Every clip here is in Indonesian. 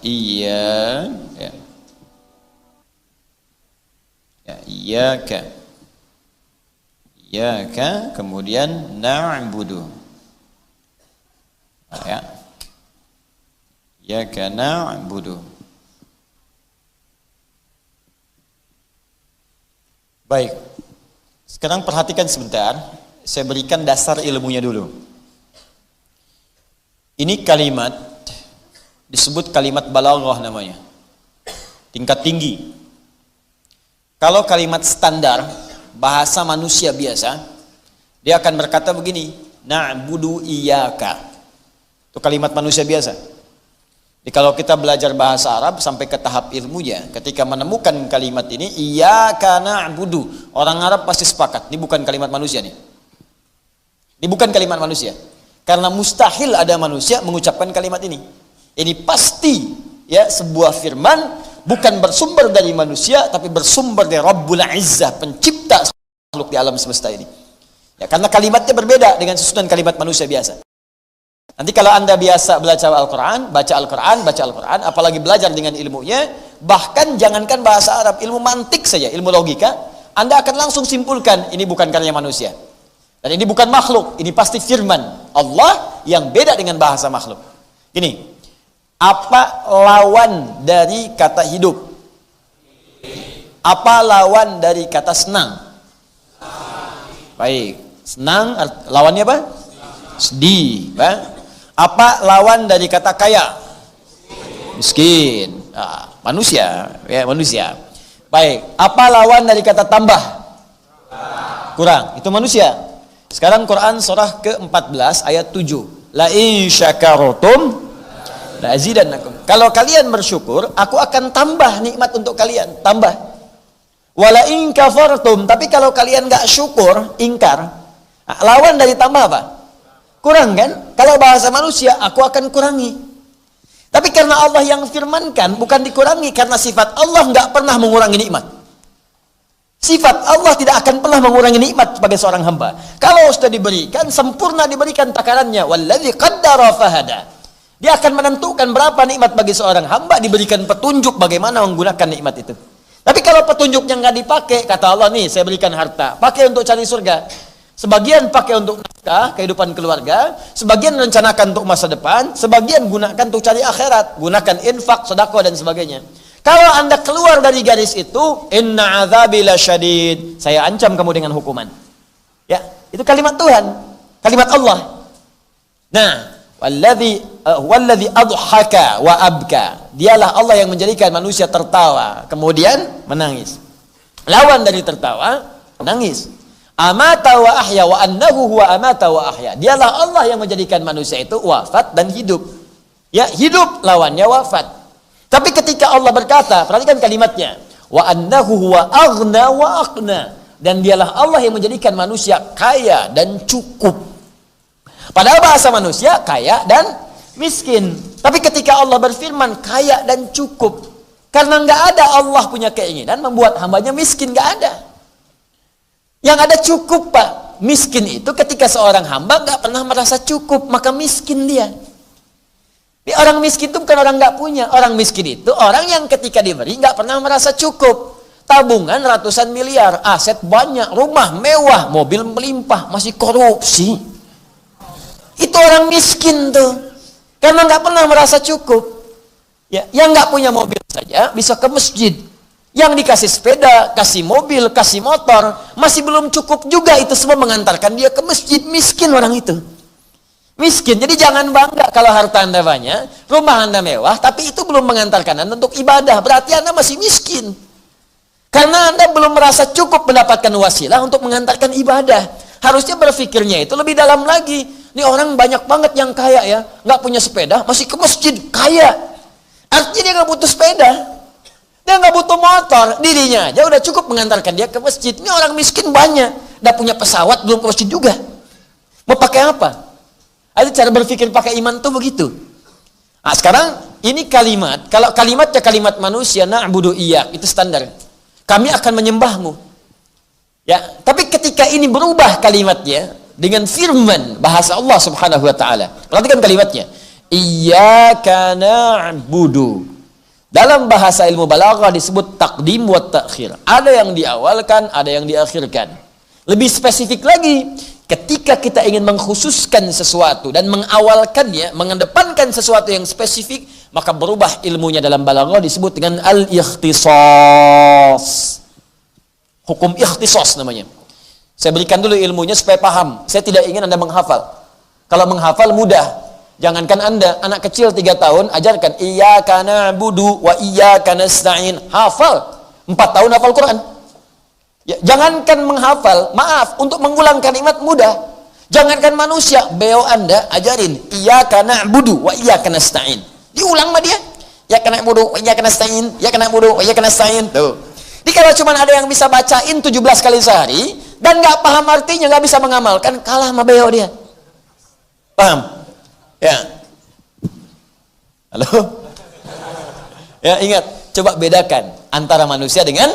Iya, ya. Ya, iyyaka. Iyyaka, kemudian na'budu. Ya. Iyyaka na'budu. Baik. Sekarang perhatikan sebentar, saya berikan dasar ilmunya dulu. Ini kalimat disebut kalimat balaghah namanya. Tingkat tinggi. Kalau kalimat standar bahasa manusia biasa, dia akan berkata begini, na'budu iyyaka. Itu kalimat manusia biasa. Jadi kalau kita belajar bahasa Arab sampai ke tahap ilmunya, ketika menemukan kalimat ini, iyyaka na'budu, orang Arab pasti sepakat, ini bukan kalimat manusia nih. Ini bukan kalimat manusia. Karena mustahil ada manusia mengucapkan kalimat ini. Ini pasti ya sebuah firman bukan bersumber dari manusia, tapi bersumber dari Rabbul Izzah, pencipta makhluk di alam semesta ini. Ya, karena kalimatnya berbeda dengan susunan kalimat manusia biasa. Nanti kalau Anda biasa belajar Al-Quran, baca Al-Quran, apalagi belajar dengan ilmunya, bahkan jangankan bahasa Arab, ilmu mantik saja, ilmu logika, Anda akan langsung simpulkan, ini bukan karya manusia. Dan ini bukan makhluk, ini pasti firman Allah yang beda dengan bahasa makhluk. Gini, apa lawan dari kata hidup? Apa lawan dari kata senang? Baik, senang lawannya apa? Sedih. Apa lawan dari kata kaya? Miskin. Manusia, ya manusia. Baik, apa lawan dari kata tambah? Kurang. Itu manusia. Sekarang Quran surah ke-14 ayat 7. La in syakartum la azidannakum. Kalau kalian bersyukur, aku akan tambah nikmat untuk kalian, tambah. Wala in kafartum, tapi kalau kalian enggak syukur, ingkar. Lawan dari tambah apa? Kurang kan? Kalau bahasa manusia, aku akan kurangi. Tapi karena Allah yang firmankan, bukan dikurangi, karena sifat Allah enggak pernah mengurangi nikmat. Sifat Allah tidak akan pernah mengurangi nikmat sebagai seorang hamba. Kalau sudah diberikan, sempurna diberikan takarannya. Wallazi qaddara fahada. Dia akan menentukan berapa nikmat bagi seorang hamba, diberikan petunjuk bagaimana menggunakan nikmat itu. Tapi kalau petunjuknya nggak dipakai, kata Allah nih, saya berikan harta, pakai untuk cari surga. Sebagian pakai untuk nafkah, kehidupan keluarga, sebagian rencanakan untuk masa depan, sebagian gunakan untuk cari akhirat, gunakan infak, sedekah dan sebagainya. Kalau Anda keluar dari garis itu, inna azabi lasyadid, saya ancam kamu dengan hukuman. Ya, itu kalimat Tuhan, kalimat Allah. Nah, walladzi adhaka wa abka. Dialah Allah yang menjadikan manusia tertawa, kemudian menangis. Lawan dari tertawa, menangis. Amata wa ahya, wa annahu huwa amata wa ahya. Dialah Allah yang menjadikan manusia itu wafat dan hidup. Ya, hidup lawannya wafat. Tapi ketika Allah berkata, perhatikan kalimatnya, wa annahu huwa aghna wa aqna, dan dialah Allah yang menjadikan manusia kaya dan cukup. Padahal bahasa manusia kaya dan miskin. Tapi ketika Allah berfirman kaya dan cukup, karena nggak ada Allah punya keinginan membuat hambanya miskin, nggak ada. Yang ada cukup, Pak. Miskin itu ketika seorang hamba nggak pernah merasa cukup, maka miskin dia. Orang miskin itu bukan orang nggak punya. Orang miskin itu orang yang ketika diberi nggak pernah merasa cukup. Tabungan ratusan miliar, aset banyak, rumah mewah, mobil melimpah, masih korupsi. Itu orang miskin tuh, karena nggak pernah merasa cukup. Ya, yang nggak punya mobil saja bisa ke masjid. Yang dikasih sepeda, kasih mobil, kasih motor, masih belum cukup juga itu semua mengantarkan dia ke masjid. Miskin orang itu. Miskin. Jadi jangan bangga kalau harta Anda banyak, rumah Anda mewah, tapi itu belum mengantarkan Anda untuk ibadah. Berarti Anda masih miskin. Karena Anda belum merasa cukup mendapatkan wasilah untuk mengantarkan ibadah. Harusnya berpikirnya itu lebih dalam lagi. Ini orang banyak banget yang kaya ya, nggak punya sepeda, masih ke masjid, kaya. Artinya dia nggak butuh sepeda, dia nggak butuh motor, dirinya aja udah cukup mengantarkan dia ke masjid. Ini orang miskin banyak, udah punya pesawat belum ke masjid juga. Mau pakai apa? Ada cara berpikir pakai iman tuh begitu. Nah, sekarang ini kalimat, kalau kalimatnya kalimat manusia, na'budu iyyak, itu standar. Kami akan menyembahmu. Ya, tapi ketika ini berubah kalimatnya dengan firman bahasa Allah Subhanahu wa taala. Perhatikan kalimatnya. Iyyaka na'budu. Dalam bahasa ilmu balaghah disebut taqdim wa ta'khir. Ada yang diawalkan, ada yang diakhirkan. Lebih spesifik lagi, ketika kita ingin mengkhususkan sesuatu dan mengawalkannya, mengedepankan sesuatu yang spesifik, maka berubah ilmunya dalam balaghah disebut dengan al-ikhtisas. Hukum ikhtisas namanya. Saya berikan dulu ilmunya supaya paham. Saya tidak ingin Anda menghafal. Kalau menghafal mudah. Jangankan Anda, anak kecil 3 tahun, ajarkan iyyaka na'budu wa iyyaka nasta'in. Hafal. 4 tahun hafal Quran. Ya, jangankan menghafal, maaf, untuk mengulang kalimat mudah. Jangankan manusia, beo Anda ajarin iyyaka na'budu wa iyyaka nasta'in. Diulang sama dia. Iyyaka na'budu wa iyyaka nasta'in, iyyaka na'budu wa iyyaka nasta'in. Tuh. Jadi kalau cuma ada yang bisa bacain 17 kali sehari dan nggak paham artinya, nggak bisa mengamalkan, kalah sama beo dia. Paham? Ya. Halo? Ya, ingat, coba bedakan antara manusia dengan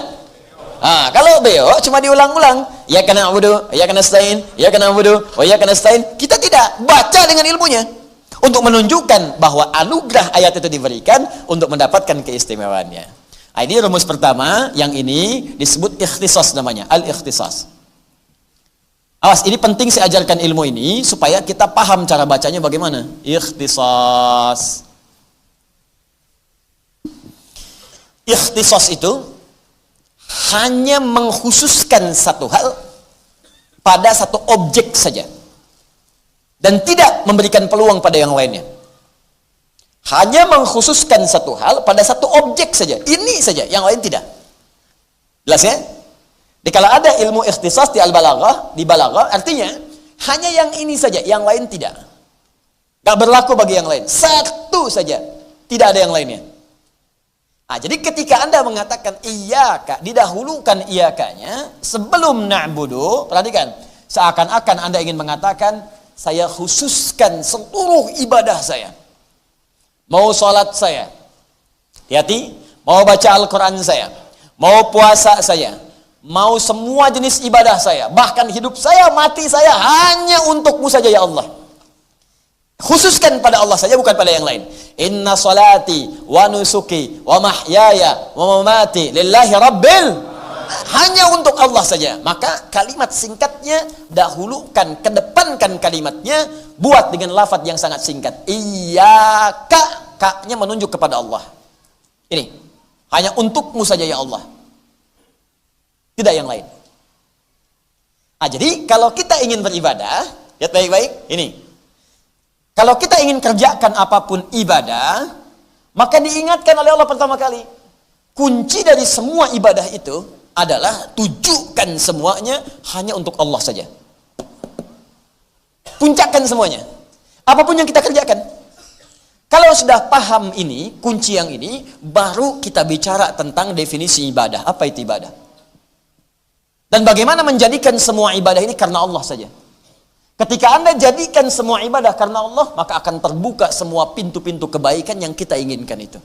kalau beo cuma diulang-ulang, ya kana na'budu, ya kana nasta'in, ya kana na'budu, wa ya kana nasta'in, kita tidak baca dengan ilmunya untuk menunjukkan bahwa anugerah ayat itu diberikan untuk mendapatkan keistimewaannya. Ini rumus pertama, yang ini disebut ikhtisas namanya, al-ikhtisas. Awas, ini penting saya ajarkan ilmu ini supaya kita paham cara bacanya bagaimana. Ikhtisas. Ikhtisas itu hanya mengkhususkan satu hal pada satu objek saja. Dan tidak memberikan peluang pada yang lainnya. Hanya mengkhususkan satu hal pada satu objek saja. Ini saja, yang lain tidak. Jelas ya? Jadi kalau ada ilmu ikhtisas di al-balaghah, di balaghah, artinya hanya yang ini saja, yang lain tidak. Gak berlaku bagi yang lain. Satu saja, tidak ada yang lainnya. Jadi ketika Anda mengatakan iyyaka, didahulukan iyyakanya sebelum na'budu, perhatikan, seakan-akan Anda ingin mengatakan saya khususkan seluruh ibadah saya. Mau sholat saya, hati-hati, mau baca Al-Quran saya, mau puasa saya, mau semua jenis ibadah saya, bahkan hidup saya, mati saya, hanya untukmu saja ya Allah. Khususkan pada Allah saja, bukan pada yang lain. Inna salati wa nusuki wa mahyaya wa mamati lillahi rabbil, hanya untuk Allah saja. Maka kalimat singkatnya dahulukan, kedepankan kalimatnya, buat dengan lafaz yang sangat singkat. Iyyaka, ka-nya menunjuk kepada Allah. Ini hanya untukmu saja ya Allah, tidak yang lain. Jadi kalau kita ingin beribadah, lihat baik-baik ini. Kalau kita ingin kerjakan apapun ibadah, maka diingatkan oleh Allah pertama kali, kunci dari semua ibadah itu adalah tujukan semuanya hanya untuk Allah saja. Puncakkan semuanya, apapun yang kita kerjakan. Kalau sudah paham ini, kunci yang ini, baru kita bicara tentang definisi ibadah. Apa itu ibadah? Dan bagaimana menjadikan semua ibadah ini karena Allah saja. Ketika Anda jadikan semua ibadah karena Allah, maka akan terbuka semua pintu-pintu kebaikan yang kita inginkan itu.